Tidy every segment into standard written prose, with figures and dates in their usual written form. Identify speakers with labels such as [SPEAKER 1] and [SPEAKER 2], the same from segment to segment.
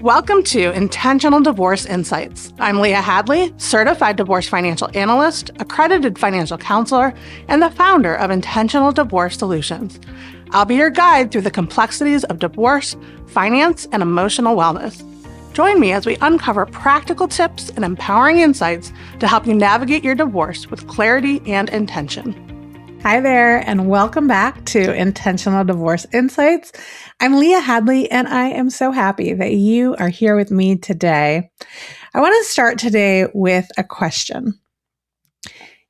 [SPEAKER 1] Welcome to Intentional Divorce Insights. I'm Leah Hadley, certified divorce financial analyst, accredited financial counselor, and the founder of Intentional Divorce Solutions. I'll be your guide through the complexities of divorce, finance, and emotional wellness. Join me as we uncover practical tips and empowering insights to help you navigate your divorce with clarity and intention.
[SPEAKER 2] Hi there, and welcome back to Intentional Divorce Insights. I'm Leah Hadley, and I am so happy that you are here with me today. I want to start today with a question.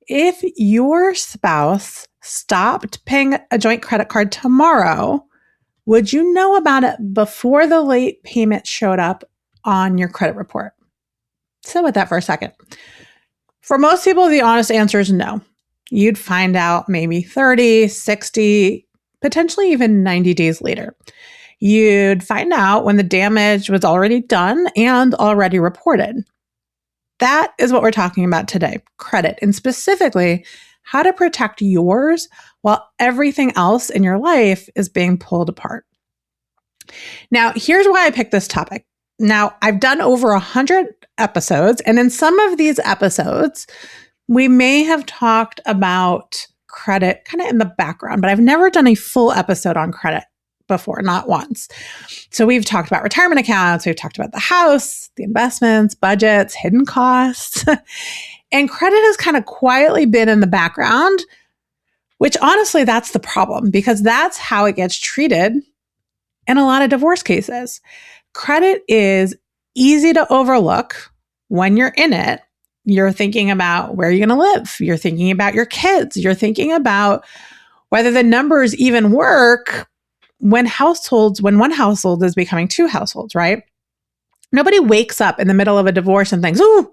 [SPEAKER 2] If your spouse stopped paying a joint credit card tomorrow, would you know about it before the late payment showed up on your credit report? Sit with that for a second. For most people, the honest answer is no. You'd find out maybe 30, 60, potentially even 90 days later. You'd find out when the damage was already done and already reported. That is what we're talking about today, credit, and specifically how to protect yours while everything else in your life is being pulled apart. Now, here's why I picked this topic. Now, I've done over 100 episodes, and in some of these episodes, we may have talked about credit kind of in the background, but I've never done a full episode on credit before, not once. So we've talked about retirement accounts, we've talked about the house, the investments, budgets, hidden costs, and credit has kind of quietly been in the background, which honestly, that's the problem because that's how it gets treated in a lot of divorce cases. Credit is easy to overlook when you're in it. You're thinking about where you're going to live. You're thinking about your kids. You're thinking about whether the numbers even work when one household is becoming two households, right? Nobody wakes up in the middle of a divorce and thinks, "Ooh,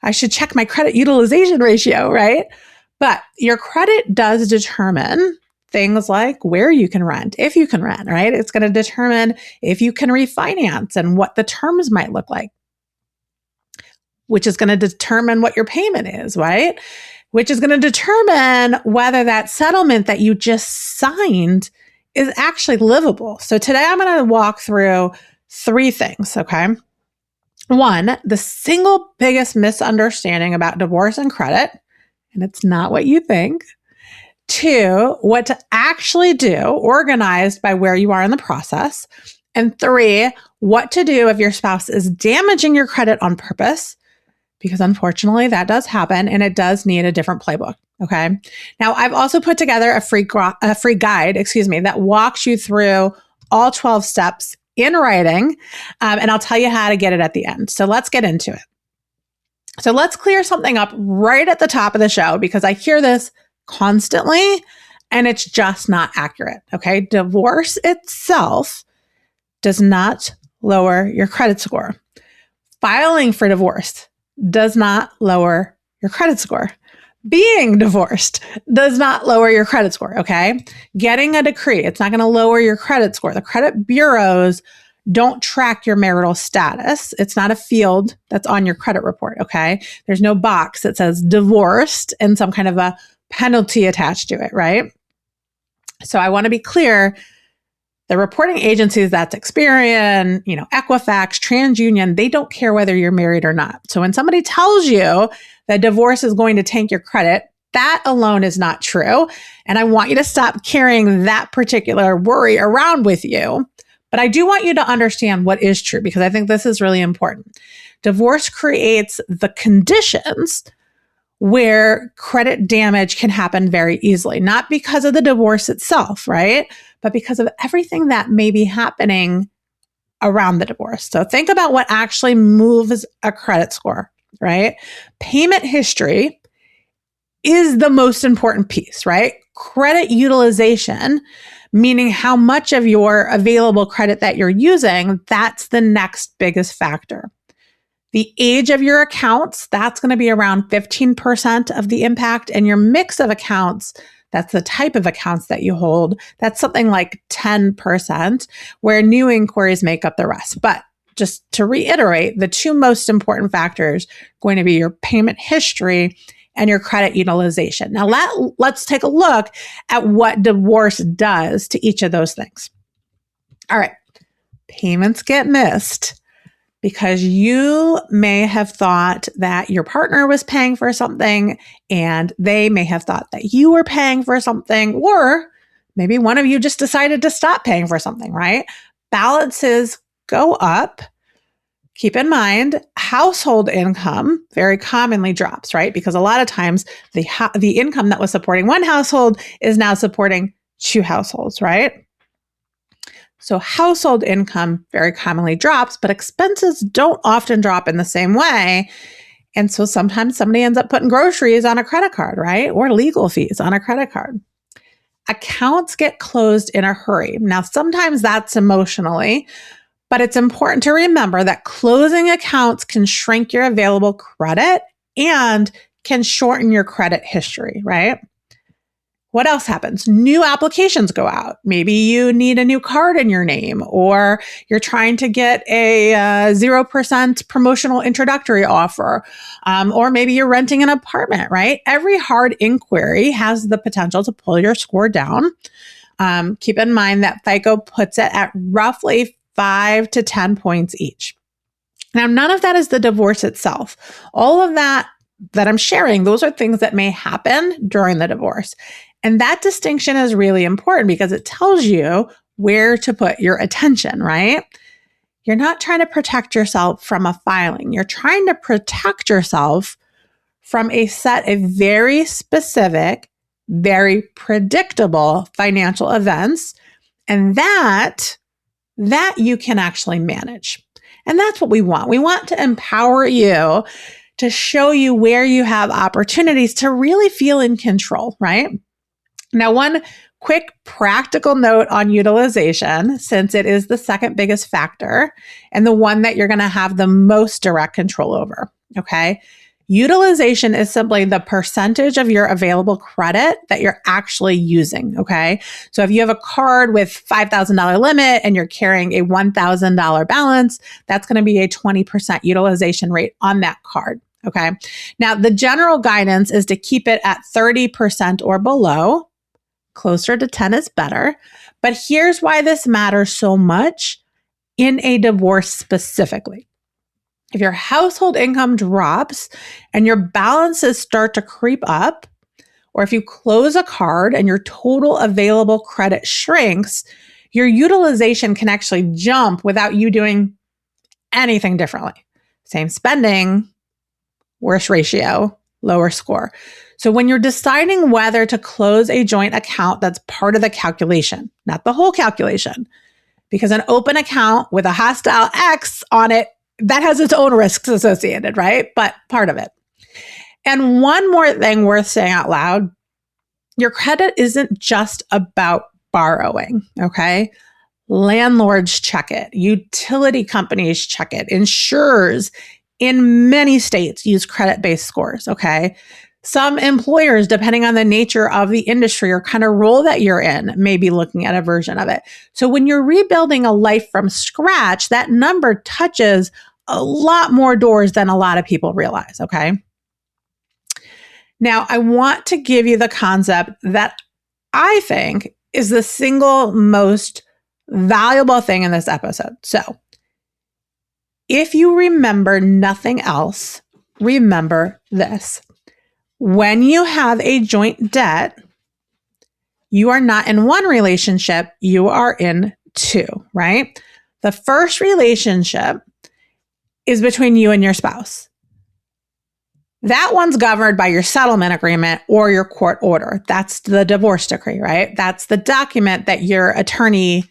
[SPEAKER 2] I should check my credit utilization ratio," right? But your credit does determine things like where you can rent, if you can rent, right? It's going to determine if you can refinance and what the terms might look like, which is going to determine what your payment is, right? Which is going to determine whether that settlement that you just signed is actually livable. So today I'm going to walk through three things, okay? One, the single biggest misunderstanding about divorce and credit, and it's not what you think. Two, what to actually do, organized by where you are in the process. And three, what to do if your spouse is damaging your credit on purpose, because unfortunately that does happen and it does need a different playbook. Okay. Now I've also put together a free guide, that walks you through all 12 steps in writing. And I'll tell you how to get it at the end. So let's get into it. So let's clear something up right at the top of the show because I hear this constantly and it's just not accurate. Okay. Divorce itself does not lower your credit score. Filing for divorce does not lower your credit score. Being divorced does not lower your credit score, okay? Getting a decree, it's not going to lower your credit score. The credit bureaus don't track your marital status. It's not a field that's on your credit report, okay? There's no box that says divorced and some kind of a penalty attached to it, right? So I want to be clear. The reporting agencies, that's Experian, Equifax, TransUnion, they don't care whether you're married or not. So when somebody tells you that divorce is going to tank your credit, that alone is not true. And I want you to stop carrying that particular worry around with you. But I do want you to understand what is true because I think this is really important. Divorce creates the conditions where credit damage can happen very easily, not because of the divorce itself, right? But because of everything that may be happening around the divorce. So think about what actually moves a credit score, right? Payment history is the most important piece, right? Credit utilization, meaning how much of your available credit that you're using, that's the next biggest factor. The age of your accounts, that's going to be around 15% of the impact, and your mix of accounts, that's the type of accounts that you hold, that's something like 10%, where new inquiries make up the rest. But just to reiterate, the two most important factors are going to be your payment history and your credit utilization. Now, let's take a look at what divorce does to each of those things. All right. payments get missed because you may have thought that your partner was paying for something and they may have thought that you were paying for something, or maybe one of you just decided to stop paying for something, right? Balances go up. Keep in mind, household income very commonly drops, right? Because a lot of times the income that was supporting one household is now supporting two households, right? So household income very commonly drops, but expenses don't often drop in the same way. And so sometimes somebody ends up putting groceries on a credit card, right? Or legal fees on a credit card. Accounts get closed in a hurry. Now, sometimes that's emotionally, but it's important to remember that closing accounts can shrink your available credit and can shorten your credit history, right? What else happens? New applications go out. Maybe you need a new card in your name, or you're trying to get a 0% promotional introductory offer, or maybe you're renting an apartment, right? Every hard inquiry has the potential to pull your score down. Keep in mind that FICO puts it at roughly 5 to 10 points each. Now, none of that is the divorce itself. All of that I'm sharing, those are things that may happen during the divorce. And that distinction is really important because it tells you where to put your attention, right? You're not trying to protect yourself from a filing. You're trying to protect yourself from a set of very specific, very predictable financial events. And that you can actually manage. And that's what we want. We want to empower you to show you where you have opportunities to really feel in control, right? Now, one quick practical note on utilization, since it is the second biggest factor and the one that you're going to have the most direct control over, okay? Utilization is simply the percentage of your available credit that you're actually using, okay? So if you have a card with $5,000 limit and you're carrying a $1,000 balance, that's going to be a 20% utilization rate on that card, okay? Now, the general guidance is to keep it at 30% or below. Closer to 10 is better. But here's why this matters so much in a divorce specifically. If your household income drops and your balances start to creep up, or if you close a card and your total available credit shrinks, your utilization can actually jump without you doing anything differently. Same spending, worse ratio, lower score. So when you're deciding whether to close a joint account, that's part of the calculation, not the whole calculation, because an open account with a hostile X on it, that has its own risks associated, right? But part of it. And one more thing worth saying out loud, your credit isn't just about borrowing, okay? Landlords check it. Utility companies check it. Insurers in many states use credit-based scores, okay? Some employers, depending on the nature of the industry or kind of role that you're in, may be looking at a version of it. So when you're rebuilding a life from scratch, that number touches a lot more doors than a lot of people realize, okay? Now, I want to give you the concept that I think is the single most valuable thing in this episode. So if you remember nothing else, remember this. When you have a joint debt, you are not in one relationship, you are in two, right? The first relationship is between you and your spouse. That one's governed by your settlement agreement or your court order. That's the divorce decree, right? That's the document that your attorney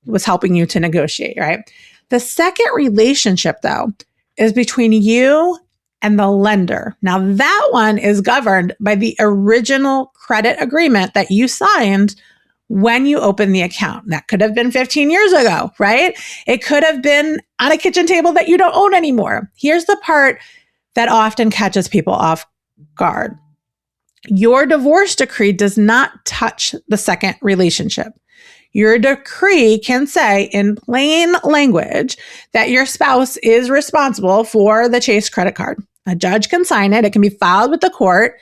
[SPEAKER 2] was helping you to negotiate, right? The second relationship, though, is between you and the lender. Now, that one is governed by the original credit agreement that you signed when you opened the account. That could have been 15 years ago, right? It could have been on a kitchen table that you don't own anymore. Here's the part that often catches people off guard. Your divorce decree does not touch the second relationship. Your decree can say in plain language that your spouse is responsible for the Chase credit card. A judge can sign it. It can be filed with the court.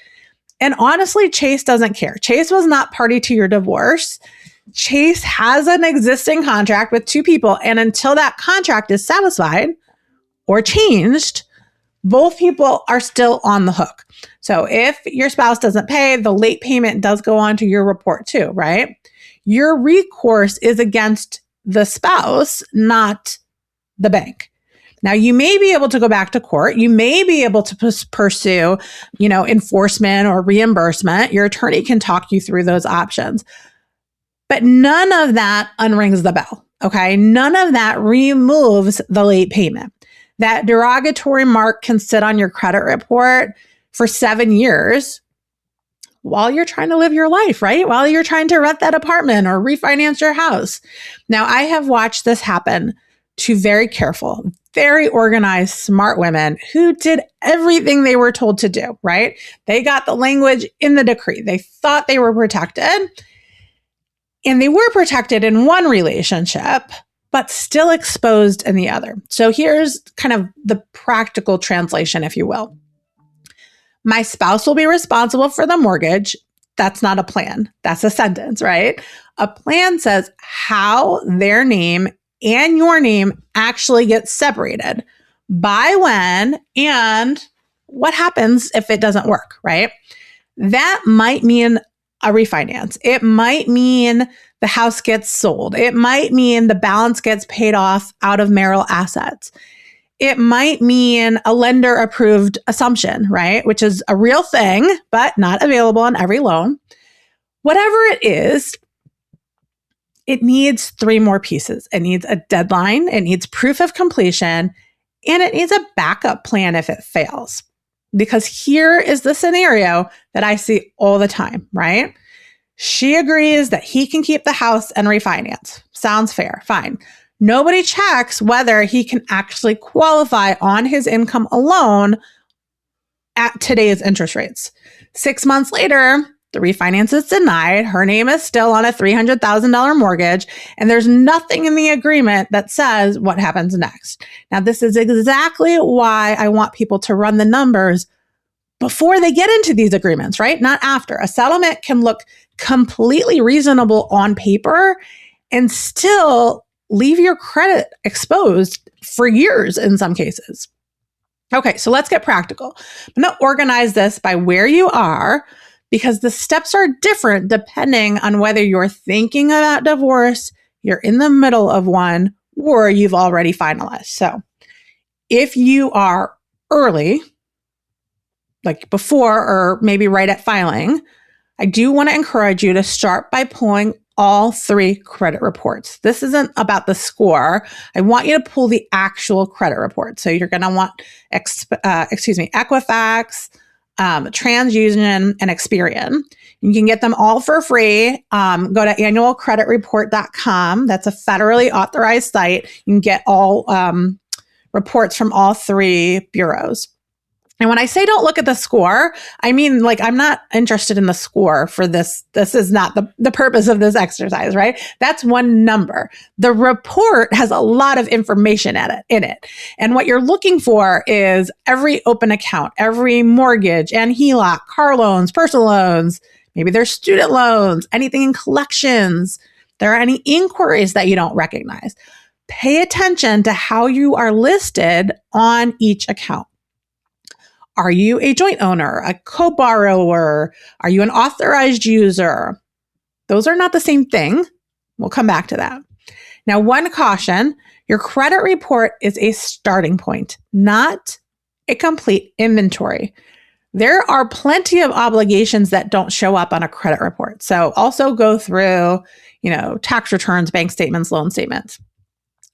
[SPEAKER 2] And honestly, Chase doesn't care. Chase was not party to your divorce. Chase has an existing contract with two people, and until that contract is satisfied or changed, both people are still on the hook. So if your spouse doesn't pay, the late payment does go on to your report too, right? Your recourse is against the spouse, not the bank. Now, you may be able to go back to court. You may be able to pursue, enforcement or reimbursement. Your attorney can talk you through those options. But none of that unrings the bell, okay? None of that removes the late payment. That derogatory mark can sit on your credit report for 7 years while you're trying to live your life, right? While you're trying to rent that apartment or refinance your house. Now, I have watched this happen to very careful, very organized, smart women who did everything they were told to do, right? They got the language in the decree. They thought they were protected, and they were protected in one relationship, but still exposed in the other. So here's kind of the practical translation, if you will. My spouse will be responsible for the mortgage. That's not a plan. That's a sentence, right? A plan says how their name and your name actually get separated, by when, and what happens if it doesn't work, right? That might mean a refinance. It might mean the house gets sold. It might mean the balance gets paid off out of marital assets. It might mean a lender approved assumption, right? Which is a real thing, but not available on every loan. Whatever it is, it needs 3 more pieces. It needs a deadline, it needs proof of completion, and it needs a backup plan if it fails. Because here is the scenario that I see all the time, right? She agrees that he can keep the house and refinance. Sounds fair, fine. Nobody checks whether he can actually qualify on his income alone at today's interest rates. 6 months later, the refinance is denied. Her name is still on a $300,000 mortgage, and there's nothing in the agreement that says what happens next. Now, this is exactly why I want people to run the numbers before they get into these agreements, right? Not after. A settlement can look completely reasonable on paper and still leave your credit exposed for years in some cases. Okay, so let's get practical. I'm going to organize this by where you are, because the steps are different depending on whether you're thinking about divorce, you're in the middle of one, or you've already finalized. So if you are early, like before or maybe right at filing, I do want to encourage you to start by pulling all 3 credit reports. This isn't about the score. I want you to pull the actual credit report. So you're going to want, Equifax, TransUnion, and Experian. You can get them all for free. Go to annualcreditreport.com. That's a federally authorized site. You can get all reports from all 3 bureaus. And when I say don't look at the score, I mean, I'm not interested in the score for this. This is not the purpose of this exercise, right? That's one number. The report has a lot of information in it. And what you're looking for is every open account, every mortgage and HELOC, car loans, personal loans, maybe there's student loans, anything in collections. There are any inquiries that you don't recognize. Pay attention to how you are listed on each account. Are you a joint owner, a co-borrower? Are you an authorized user? Those are not the same thing. We'll come back to that. Now, one caution, your credit report is a starting point, not a complete inventory. There are plenty of obligations that don't show up on a credit report. So also go through, tax returns, bank statements, loan statements.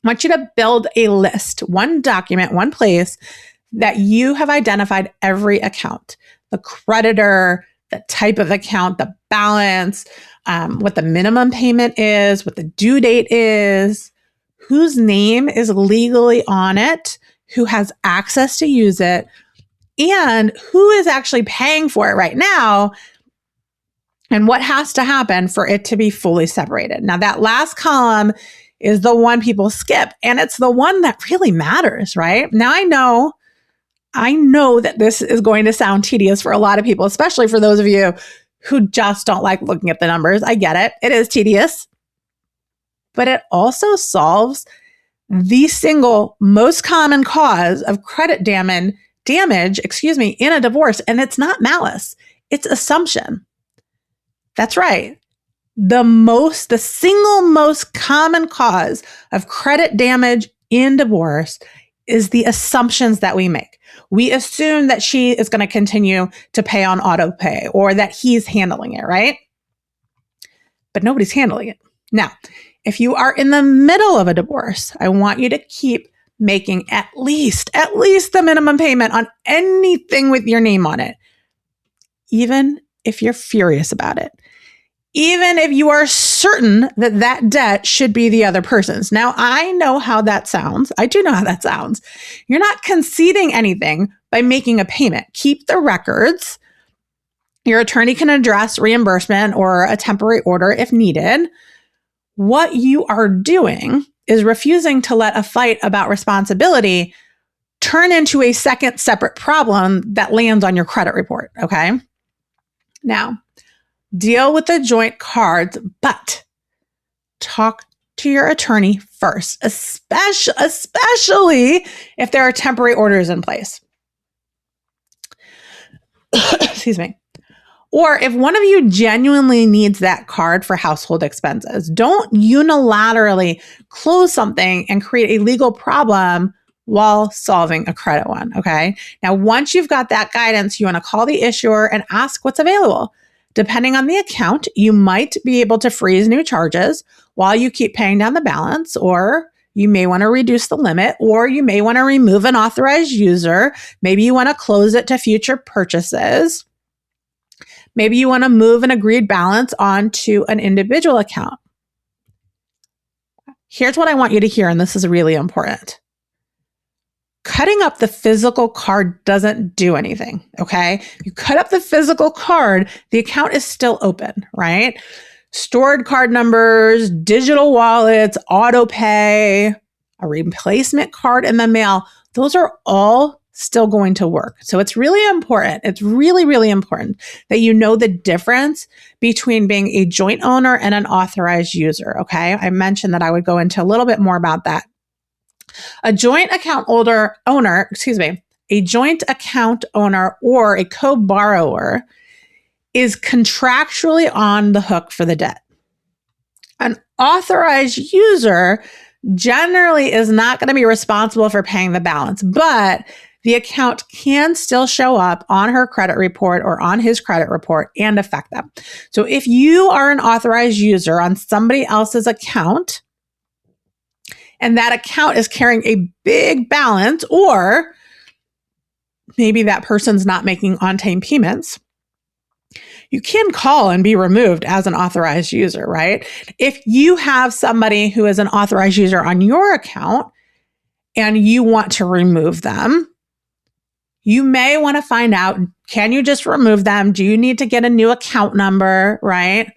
[SPEAKER 2] I want you to build a list, one document, one place that you have identified every account, the creditor, the type of account, the balance, what the minimum payment is, what the due date is, whose name is legally on it, who has access to use it, and who is actually paying for it right now, and what has to happen for it to be fully separated. Now, that last column is the one people skip, and it's the one that really matters, right? Now, I know that this is going to sound tedious for a lot of people, especially for those of you who just don't like looking at the numbers. I get it. It is tedious. but it also solves the single most common cause of credit damage, in a divorce. And it's not malice, it's assumption. That's right. The single most common cause of credit damage in divorce is the assumptions that we make. We assume that she is going to continue to pay on auto pay or that he's handling it, right? But nobody's handling it. Now, if you are in the middle of a divorce, I want you to keep making at least the minimum payment on anything with your name on it, even if you're furious about it. Even if you are certain that that debt should be the other person's. Now, I know how that sounds. I do know how that sounds. You're not conceding anything by making a payment. Keep the records. Your attorney can address reimbursement or a temporary order if needed. What you are doing is refusing to let a fight about responsibility turn into a second separate problem that lands on your credit report, okay? Now, deal with the joint cards, but talk to your attorney first, especially if there are temporary orders in place. Excuse me. Or if one of you genuinely needs that card for household expenses, don't unilaterally close something and create a legal problem while solving a credit one, okay? Now, once you've got that guidance, you want to call the issuer and ask what's available. Depending on the account, you might be able to freeze new charges while you keep paying down the balance, or you may want to reduce the limit, or you may want to remove an authorized user. Maybe you want to close it to future purchases. Maybe you want to move an agreed balance onto an individual account. Here's what I want you to hear, and this is really important. Cutting up the physical card doesn't do anything, okay? You cut up the physical card, the account is still open, right? Stored card numbers, digital wallets, auto pay, a replacement card in the mail, those are all still going to work. So it's really important. It's really, really important that you know the difference between being a joint owner and an authorized user, okay? I mentioned that I would go into a little bit more about that. A joint account owner or a co-borrower is contractually on the hook for the debt. An authorized user generally is not going to be responsible for paying the balance, but the account can still show up on her credit report or on his credit report and affect them. So if you are an authorized user on somebody else's account, and that account is carrying a big balance, or maybe that person's not making on-time payments, you can call and be removed as an authorized user, right? If you have somebody who is an authorized user on your account and you want to remove them, you may want to find out, can you just remove them? Do you need to get a new account number, right?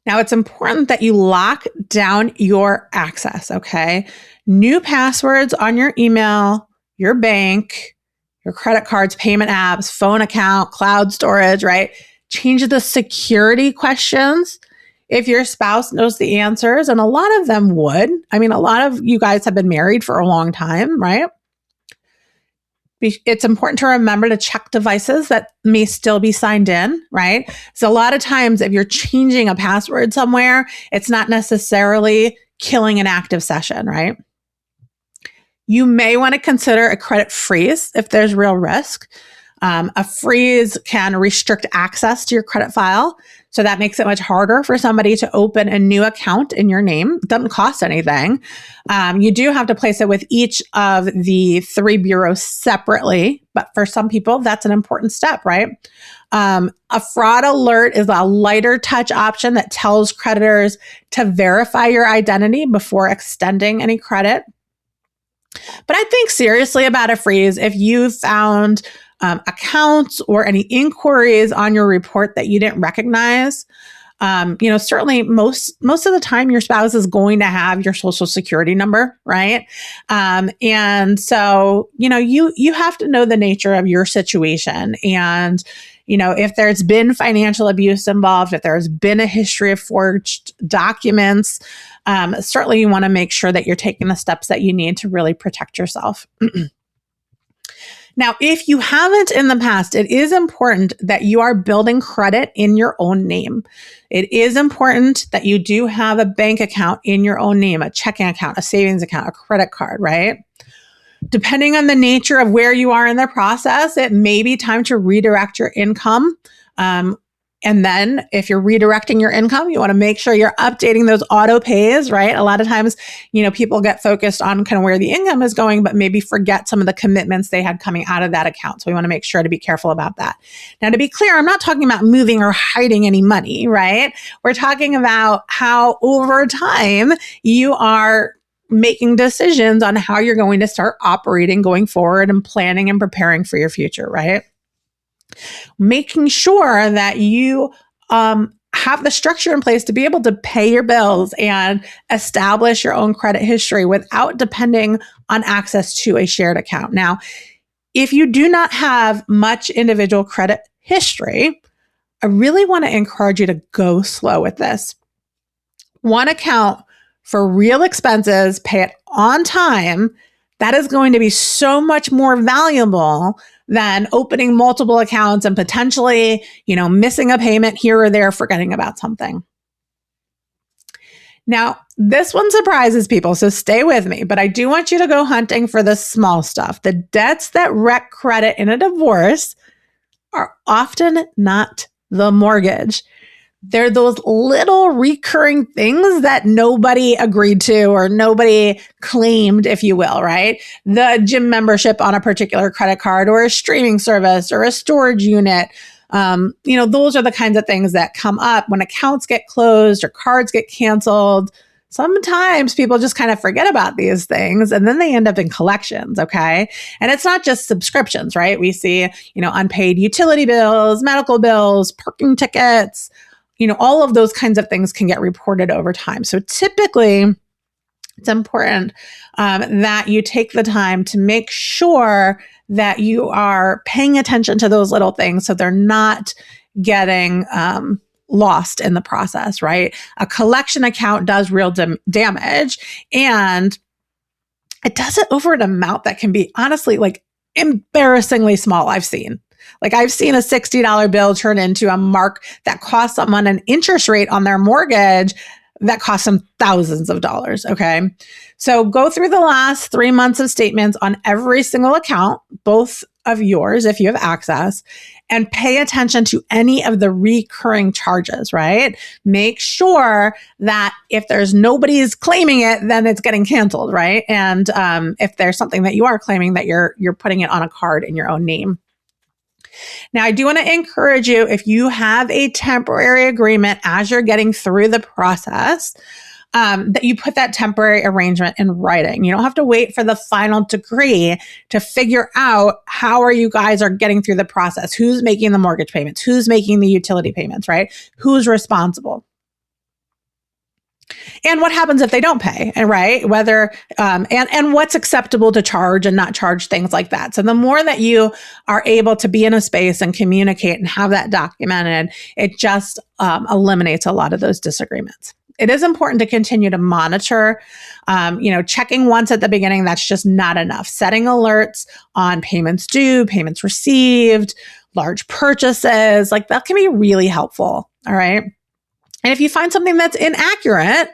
[SPEAKER 2] Now, it's important that you lock down your access, okay? New passwords on your email, your bank, your credit cards, payment apps, phone account, cloud storage, right? Change the security questions if your spouse knows the answers, and a lot of them would. I mean, a lot of you guys have been married for a long time, right? It's important to remember to check devices that may still be signed in, right? So a lot of times if you're changing a password somewhere, it's not necessarily killing an active session, right? You may want to consider a credit freeze if there's real risk. A freeze can restrict access to your credit file. So that makes it much harder for somebody to open a new account in your name. It doesn't cost anything. You do have to place it with each of the 3 bureaus separately. But for some people, that's an important step, right? A fraud alert is a lighter touch option that tells creditors to verify your identity before extending any credit. But I think seriously about a freeze if you found accounts or any inquiries on your report that you didn't recognize. Certainly most of the time your spouse is going to have your social security number, right? And so, you have to know the nature of your situation. And, if there's been financial abuse involved, if there's been a history of forged documents, certainly you want to make sure that you're taking the steps that you need to really protect yourself. Now, if you haven't in the past, it is important that you are building credit in your own name. It is important that you do have a bank account in your own name, a checking account, a savings account, a credit card, right? Depending on the nature of where you are in the process, it may be time to redirect your income. And then if you're redirecting your income, you want to make sure you're updating those auto pays, right? A lot of times, people get focused on kind of where the income is going, but maybe forget some of the commitments they had coming out of that account. So we want to make sure to be careful about that. Now, to be clear, I'm not talking about moving or hiding any money, right? We're talking about how over time you are making decisions on how you're going to start operating going forward and planning and preparing for your future, right? Making sure that you have the structure in place to be able to pay your bills and establish your own credit history without depending on access to a shared account. Now, if you do not have much individual credit history, I really want to encourage you to go slow with this. One account for real expenses, pay it on time. That is going to be so much more valuable than opening multiple accounts and potentially, missing a payment here or there, forgetting about something. Now, this one surprises people, so stay with me, but I do want you to go hunting for the small stuff. The debts that wreck credit in a divorce are often not the mortgage. They're those little recurring things that nobody agreed to or nobody claimed, if you will, right? The gym membership on a particular credit card or a streaming service or a storage unit. Those are the kinds of things that come up when accounts get closed or cards get canceled. Sometimes people just kind of forget about these things and then they end up in collections, okay? And it's not just subscriptions, right? We see, unpaid utility bills, medical bills, parking tickets, all of those kinds of things can get reported over time. So typically, it's important that you take the time to make sure that you are paying attention to those little things so they're not getting lost in the process, right? A collection account does real damage, and it does it over an amount that can be honestly embarrassingly small. I've seen a $60 bill turn into a mark that costs someone an interest rate on their mortgage that costs them thousands of dollars. Okay. So go through the last 3 months of statements on every single account, both of yours, if you have access, and pay attention to any of the recurring charges, right? Make sure that if there's nobody's claiming it, then it's getting canceled, right? And if there's something that you are claiming, that you're putting it on a card in your own name. Now, I do want to encourage you, if you have a temporary agreement as you're getting through the process, that you put that temporary arrangement in writing. You don't have to wait for the final decree to figure out how you guys are getting through the process. Who's making the mortgage payments? Who's making the utility payments, right? Who's responsible? And what happens if they don't pay, right? Whether, and what's acceptable to charge and not charge, things like that. So the more that you are able to be in a space and communicate and have that documented, it just eliminates a lot of those disagreements. It is important to continue to monitor, checking once at the beginning, that's just not enough. Setting alerts on payments due, payments received, large purchases, that can be really helpful, all right? And if you find something that's inaccurate,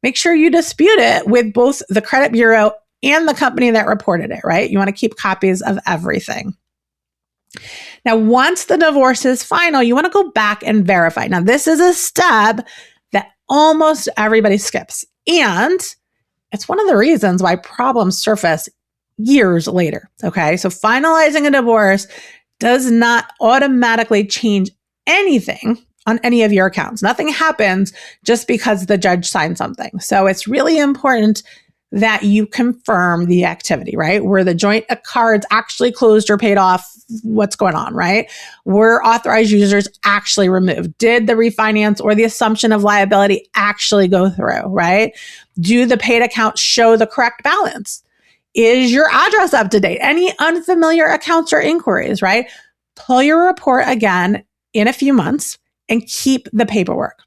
[SPEAKER 2] make sure you dispute it with both the credit bureau and the company that reported it, right? You want to keep copies of everything. Now, once the divorce is final, you want to go back and verify. Now, this is a step that almost everybody skips. And it's one of the reasons why problems surface years later, okay? So finalizing a divorce does not automatically change anything on any of your accounts. Nothing happens just because the judge signed something. So it's really important that you confirm the activity, right? Were the joint cards actually closed or paid off? What's going on, right? Were authorized users actually removed? Did the refinance or the assumption of liability actually go through, right? Do the paid accounts show the correct balance? Is your address up to date? Any unfamiliar accounts or inquiries, right? pull your report again in a few months and keep the paperwork.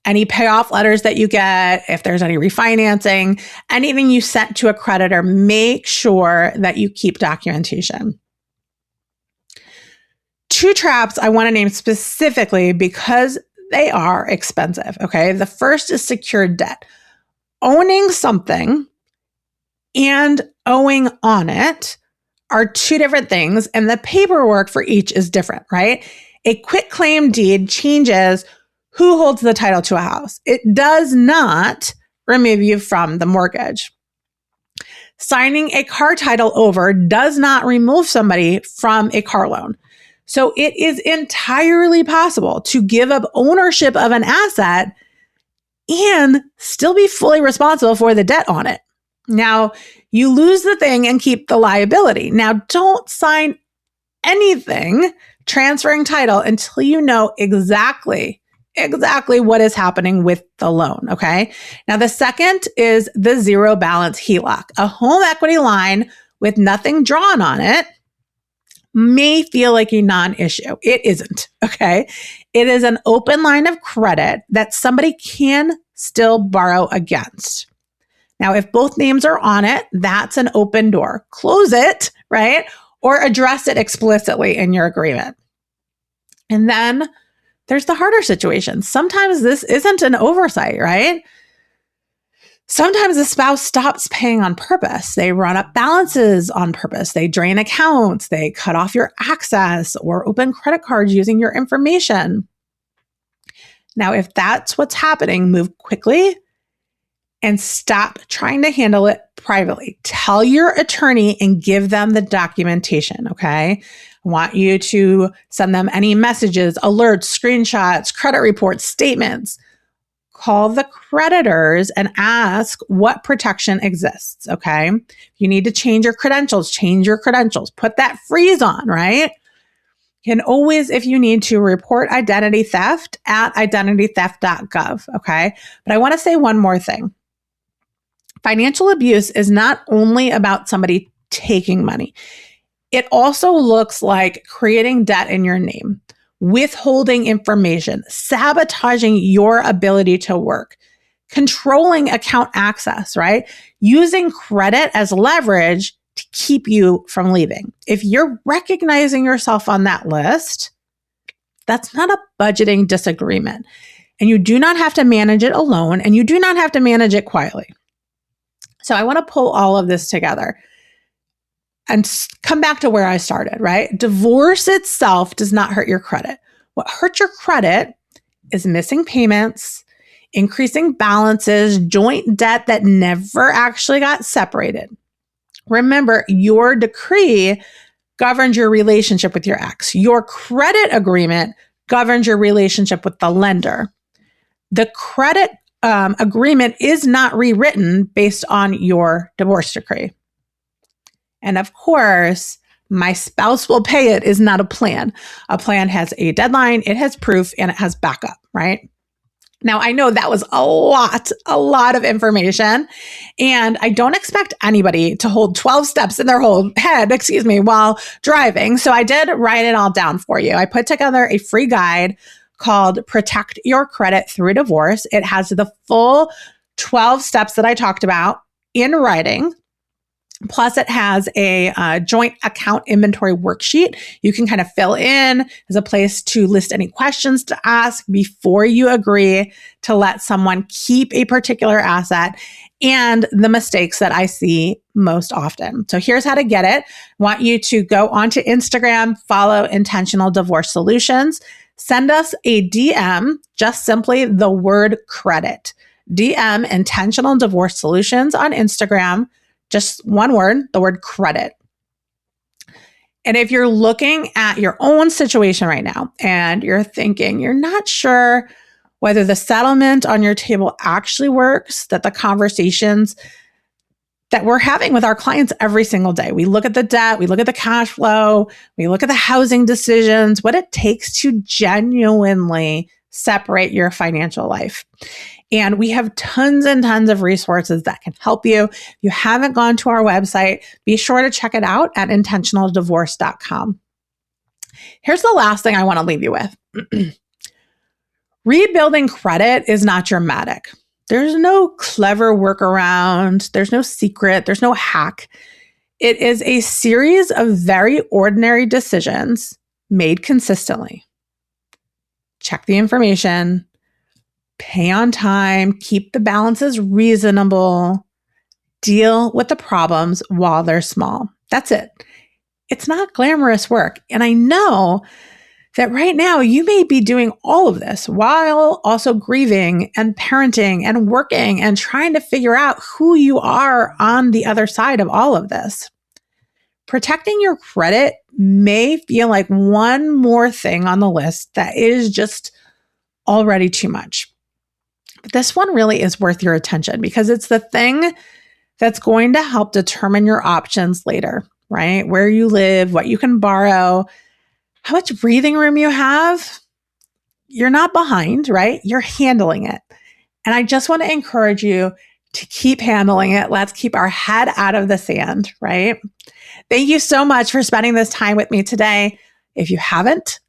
[SPEAKER 2] Any payoff letters that you get, if there's any refinancing, anything you sent to a creditor, make sure that you keep documentation. 2 traps I want to name specifically because they are expensive, okay? The first is secured debt. Owning something and owing on it are 2 different things, and the paperwork for each is different, right? A quitclaim deed changes who holds the title to a house. It does not remove you from the mortgage. Signing a car title over does not remove somebody from a car loan. So it is entirely possible to give up ownership of an asset and still be fully responsible for the debt on it. Now, you lose the thing and keep the liability. Now, don't sign anything transferring title until you know exactly what is happening with the loan, okay? Now, the second is the zero balance HELOC. A home equity line with nothing drawn on it may feel like a non-issue. It isn't, okay? It is an open line of credit that somebody can still borrow against. Now, if both names are on it, that's an open door. Close it, right? Or address it explicitly in your agreement. And then there's the harder situation. Sometimes this isn't an oversight, right? Sometimes the spouse stops paying on purpose. They run up balances on purpose. They drain accounts. They cut off your access or open credit cards using your information. Now, if that's what's happening, move quickly and stop trying to handle it privately. Tell your attorney and give them the documentation, okay? I want you to send them any messages, alerts, screenshots, credit reports, statements. Call the creditors and ask what protection exists, okay? If you need to change your credentials, change your credentials. Put that freeze on, right? You can always, if you need to, report identity theft at identitytheft.gov, okay? But I want to say one more thing. Financial abuse is not only about somebody taking money. It also looks like creating debt in your name, withholding information, sabotaging your ability to work, controlling account access, right? Using credit as leverage to keep you from leaving. If you're recognizing yourself on that list, that's not a budgeting disagreement. And you do not have to manage it alone, and you do not have to manage it quietly. So I want to pull all of this together and come back to where I started, right? Divorce itself does not hurt your credit. What hurts your credit is missing payments, increasing balances, joint debt that never actually got separated. Remember, your decree governs your relationship with your ex. Your credit agreement governs your relationship with the lender. The credit agreement is not rewritten based on your divorce decree. And of course, my spouse will pay it is not a plan. A plan has a deadline, it has proof, and it has backup, right? Now, I know that was a lot of information, and I don't expect anybody to hold 12 steps in their whole head, while driving. So I did write it all down for you. I put together a free guide called Protect Your Credit Through Divorce. It has the full 12 steps that I talked about in writing. Plus, it has a joint account inventory worksheet you can kind of fill in as a place to list any questions to ask before you agree to let someone keep a particular asset and the mistakes that I see most often. So here's how to get it. I want you to go onto Instagram, follow Intentional Divorce Solutions, send us a DM, just simply the word credit. DM Intentional Divorce Solutions on Instagram. Just one word, the word credit. And if you're looking at your own situation right now and you're thinking you're not sure whether the settlement on your table actually works, that the conversations that we're having with our clients every single day, we look at the debt, we look at the cash flow, we look at the housing decisions, what it takes to genuinely separate your financial life. And we have tons and tons of resources that can help you. If you haven't gone to our website, be sure to check it out at intentionaldivorce.com. Here's the last thing I want to leave you with. Rebuilding credit is not dramatic. There's no clever workaround. There's no secret. There's no hack. It is a series of very ordinary decisions made consistently. Check the information, pay on time, keep the balances reasonable, deal with the problems while they're small. That's it. It's not glamorous work. And I know that right now you may be doing all of this while also grieving and parenting and working and trying to figure out who you are on the other side of all of this. Protecting your credit may feel like one more thing on the list that is just already too much. But this one really is worth your attention because it's the thing that's going to help determine your options later, right? Where you live, what you can borrow, how much breathing room you have. You're not behind, right? You're handling it. And I just want to encourage you to keep handling it. Let's keep our head out of the sand, right? Thank you so much for spending this time with me today. If you haven't,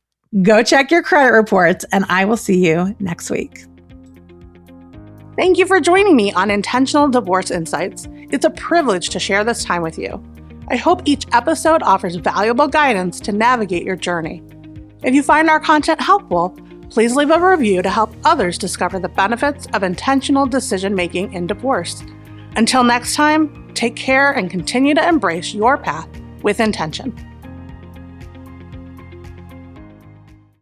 [SPEAKER 2] go check your credit reports, and I will see you next week.
[SPEAKER 1] Thank you for joining me on Intentional Divorce Insights. It's a privilege to share this time with you. I hope each episode offers valuable guidance to navigate your journey. If you find our content helpful, please leave a review to help others discover the benefits of intentional decision-making in divorce. Until next time, take care and continue to embrace your path with intention.